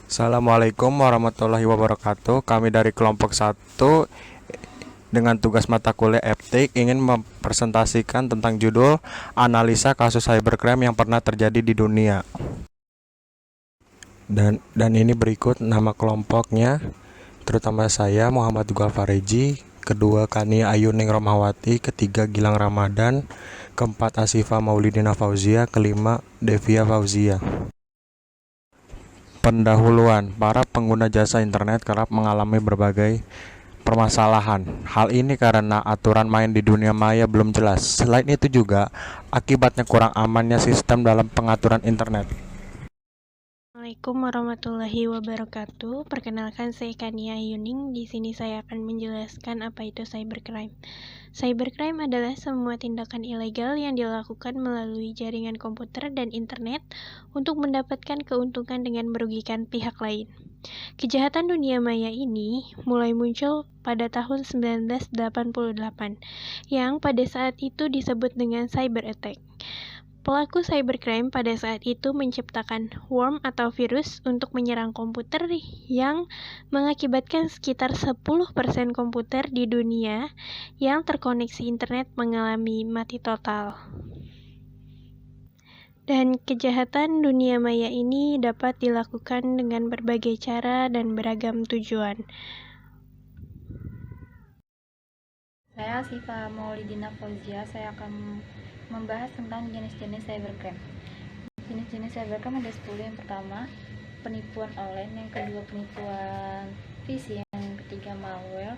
Assalamualaikum warahmatullahi wabarakatuh. Kami dari kelompok satu dengan tugas mata kuliah Etik ingin mempresentasikan tentang judul analisa kasus cybercrime yang pernah terjadi di dunia. Dan ini berikut nama kelompoknya, terutama saya Muhammad Dugal Fareji, kedua Kania Ayuning Romahwati, ketiga Gilang Ramadan, keempat Asifa Maulidina Fauzia, kelima Devia Fauzia. Pendahuluan, para pengguna jasa internet kerap mengalami berbagai permasalahan. Hal ini karena aturan main di dunia maya belum jelas. Selain itu juga akibatnya kurang amannya sistem dalam pengaturan internet. Assalamualaikum warahmatullahi wabarakatuh. Perkenalkan, saya Kania Yuning. Di sini saya akan menjelaskan apa itu cybercrime. Cybercrime adalah semua tindakan ilegal yang dilakukan melalui jaringan komputer dan internet untuk mendapatkan keuntungan dengan merugikan pihak lain. Kejahatan dunia maya ini mulai muncul pada tahun 1988, yang pada saat itu disebut dengan cyber attack. Pelaku cybercrime pada saat itu menciptakan worm atau virus untuk menyerang komputer yang mengakibatkan sekitar 10% komputer di dunia yang terkoneksi internet mengalami mati total. Dan kejahatan dunia maya ini dapat dilakukan dengan berbagai cara dan beragam tujuan. Saya Siva Maulidina Fauzia, saya akan membahas tentang jenis-jenis cybercrime. Jenis-jenis cybercrime ada 10. Yang pertama, penipuan online. Yang kedua, penipuan phishing. Yang ketiga, malware.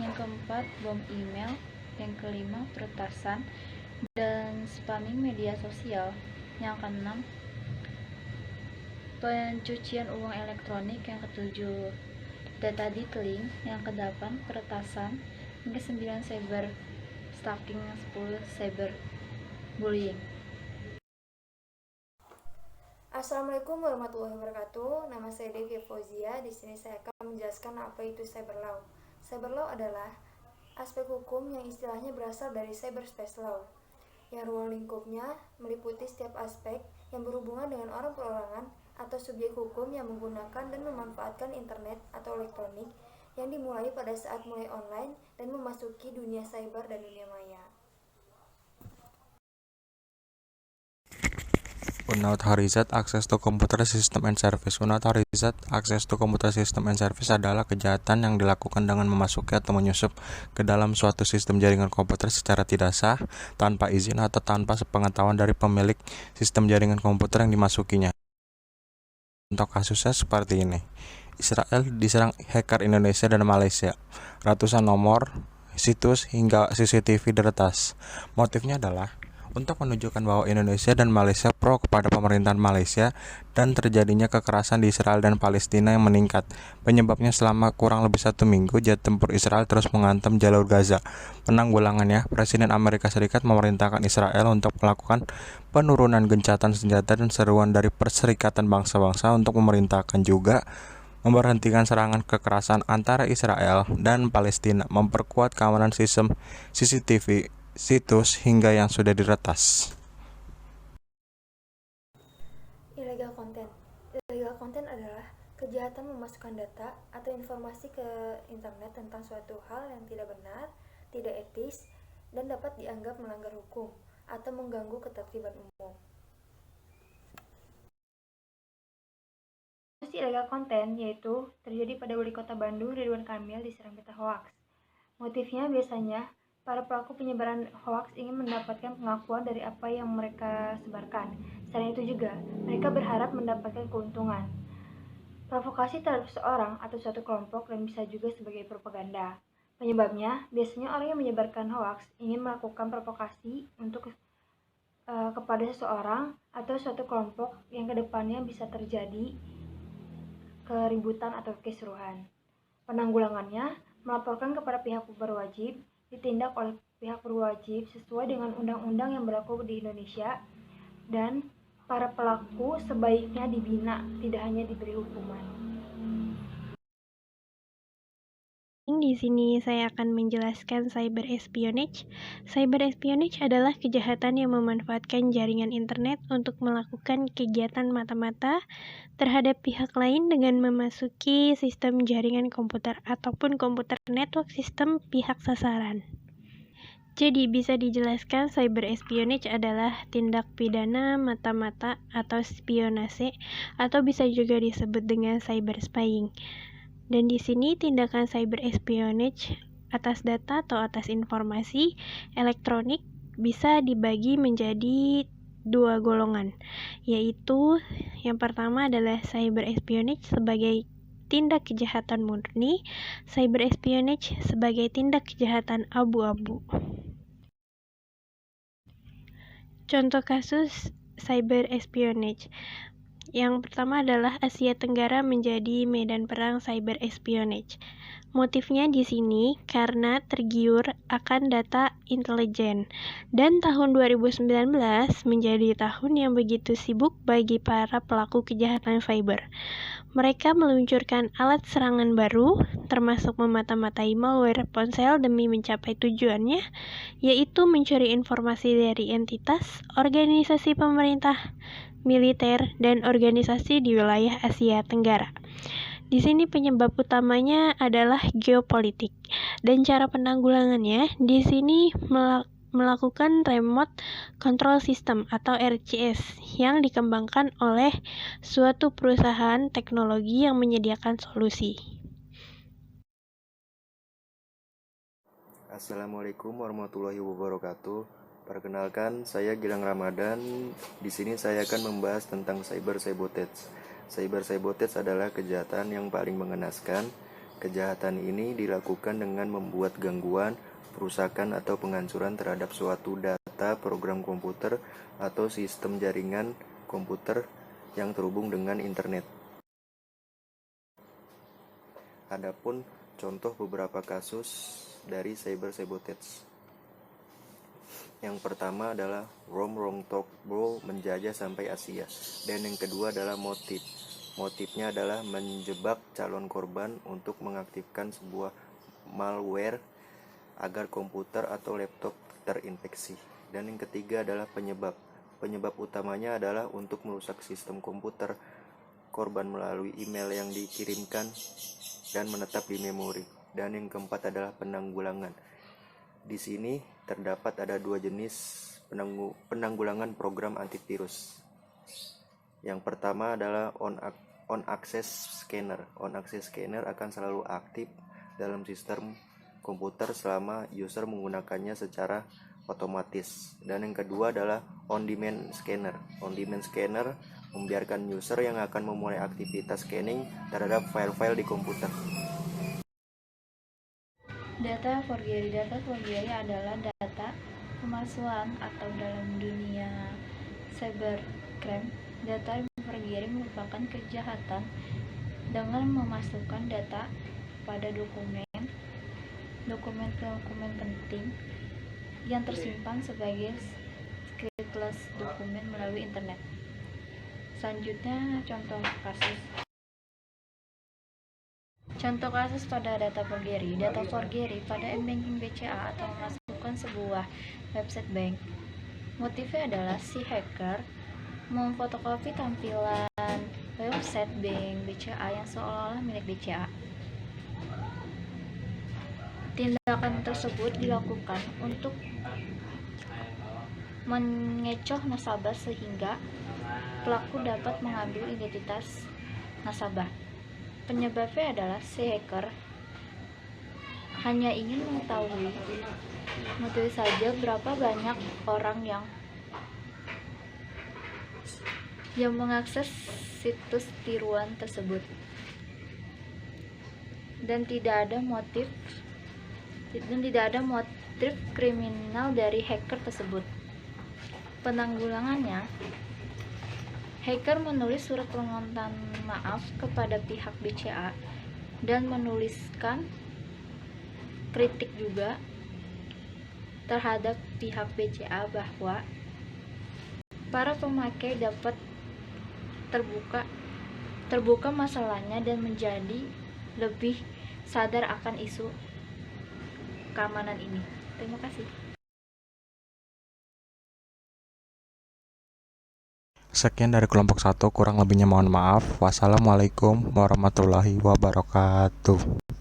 Yang keempat, bom email. Yang kelima, peretasan dan spamming media sosial. Yang keenam, pencucian uang elektronik. Yang ketujuh, data dealing. Yang kedelapan, peretasan. Yang kesembilan, cyber stalking. Yang 10, cyber bullying. Assalamualaikum warahmatullahi wabarakatuh. Nama saya Devia Fauzia. Di sini saya akan menjelaskan apa itu cyber law. Cyber law adalah aspek hukum yang istilahnya berasal dari cyberspace law, yang ruang lingkupnya meliputi setiap aspek yang berhubungan dengan orang perorangan atau subjek hukum yang menggunakan dan memanfaatkan internet atau elektronik yang dimulai pada saat mulai online dan memasuki dunia cyber dan dunia maya. Unauthorized Access to Computer System and Service. Unauthorized Access to Computer System and Service adalah kejahatan yang dilakukan dengan memasuki atau menyusup ke dalam suatu sistem jaringan komputer secara tidak sah, tanpa izin atau tanpa sepengetahuan dari pemilik sistem jaringan komputer yang dimasukinya. Contoh kasusnya seperti ini. Israel diserang hacker Indonesia dan Malaysia. Ratusan nomor, situs, hingga CCTV diretas. Motifnya adalah untuk menunjukkan bahwa Indonesia dan Malaysia pro kepada pemerintahan Malaysia dan terjadinya kekerasan di Israel dan Palestina yang meningkat. Penyebabnya, selama kurang lebih 1 minggu, jet tempur Israel terus menghantam jalur Gaza. Penanggulangannya, Presiden Amerika Serikat memerintahkan Israel untuk melakukan penurunan gencatan senjata dan seruan dari Perserikatan Bangsa-Bangsa untuk memerintahkan juga memberhentikan serangan kekerasan antara Israel dan Palestina, memperkuat keamanan sistem CCTV situs hingga yang sudah diretas. Illegal content. Illegal content adalah kejahatan memasukkan data atau informasi ke internet tentang suatu hal yang tidak benar, tidak etis, dan dapat dianggap melanggar hukum atau mengganggu ketertiban umum. Kasus illegal content yaitu terjadi pada Wali Kota Bandung Ridwan Kamil diserang berita hoax. Motifnya biasanya para pelaku penyebaran hoax ingin mendapatkan pengakuan dari apa yang mereka sebarkan. Selain itu juga, mereka berharap mendapatkan keuntungan. Provokasi terhadap seseorang atau suatu kelompok dan bisa juga sebagai propaganda. Penyebabnya, biasanya orang yang menyebarkan hoax ingin melakukan provokasi untuk kepada seseorang atau suatu kelompok yang kedepannya bisa terjadi keributan atau keseruhan. Penanggulangannya, melaporkan kepada pihak berwajib, ditindak oleh pihak berwajib sesuai dengan undang-undang yang berlaku di Indonesia, dan para pelaku sebaiknya dibina, tidak hanya diberi hukuman. Di sini saya akan menjelaskan cyber espionage. Cyber espionage adalah kejahatan yang memanfaatkan jaringan internet untuk melakukan kegiatan mata-mata terhadap pihak lain dengan memasuki sistem jaringan komputer ataupun komputer network sistem pihak sasaran. Jadi bisa dijelaskan cyber espionage adalah tindak pidana mata-mata atau spionase atau bisa juga disebut dengan cyber spying. Dan di sini tindakan cyber espionage atas data atau atas informasi elektronik bisa dibagi menjadi dua golongan, yaitu yang pertama adalah cyber espionage sebagai tindak kejahatan murni, cyber espionage sebagai tindak kejahatan abu-abu. Contoh kasus cyber espionage. Yang pertama adalah Asia Tenggara menjadi medan perang cyber espionage. Motifnya di sini karena tergiur akan data intelijen. Dan tahun 2019 menjadi tahun yang begitu sibuk bagi para pelaku kejahatan cyber. Mereka meluncurkan alat serangan baru, termasuk memata-matai malware ponsel demi mencapai tujuannya, yaitu mencuri informasi dari entitas, organisasi pemerintah, militer, dan organisasi di wilayah Asia Tenggara. Di sini penyebab utamanya adalah geopolitik, dan cara penanggulangannya di sini melakukan remote control system atau RCS yang dikembangkan oleh suatu perusahaan teknologi yang menyediakan solusi. Assalamualaikum warahmatullahi wabarakatuh. Perkenalkan, saya Gilang Ramadan. Di sini saya akan membahas tentang cyber sabotage. Cyber sabotage adalah kejahatan yang paling mengenaskan. Kejahatan ini dilakukan dengan membuat gangguan, perusakan atau penghancuran terhadap suatu data, program komputer, atau sistem jaringan komputer yang terhubung dengan internet. Adapun contoh beberapa kasus dari cyber sabotage. Yang pertama adalah Wrong Talk Bro menjajah sampai Asia. Dan yang kedua adalah motif. Motifnya adalah menjebak calon korban untuk mengaktifkan sebuah malware agar komputer atau laptop terinfeksi. Dan yang ketiga adalah penyebab. Penyebab utamanya adalah untuk merusak sistem komputer korban melalui email yang dikirimkan dan menetap di memori. Dan yang keempat adalah penanggulangan. Di sini terdapat ada dua jenis penanggulangan program antivirus. Yang pertama adalah on access scanner. On access scanner akan selalu aktif dalam sistem komputer selama user menggunakannya secara otomatis. Dan yang kedua adalah on demand scanner. On demand scanner membiarkan user yang akan memulai aktivitas scanning terhadap file-file di komputer. Data forgery adalah data pemalsuan atau dalam dunia cybercrime, data forgery merupakan kejahatan dengan memasukkan data pada dokumen penting yang tersimpan sebagai scriptless dokumen melalui internet. Selanjutnya Contoh kasus pada data forgery. Data forgery pada banking BCA atau memasukkan sebuah website bank. Motifnya adalah si hacker memfotokopi tampilan website bank BCA yang seolah-olah milik BCA. Tindakan tersebut dilakukan untuk mengecoh nasabah sehingga pelaku dapat mengambil identitas nasabah. Penyebabnya adalah si hacker hanya ingin mengetahui saja berapa banyak orang yang mengakses situs tiruan tersebut, dan tidak ada motif kriminal dari hacker tersebut. Penanggulangannya, hacker menulis surat permohonan maaf kepada pihak BCA dan menuliskan kritik juga terhadap pihak BCA bahwa para pemakai dapat terbuka masalahnya dan menjadi lebih sadar akan isu keamanan ini. Terima kasih. Sekian dari kelompok 1, kurang lebihnya mohon maaf. Wassalamualaikum warahmatullahi wabarakatuh.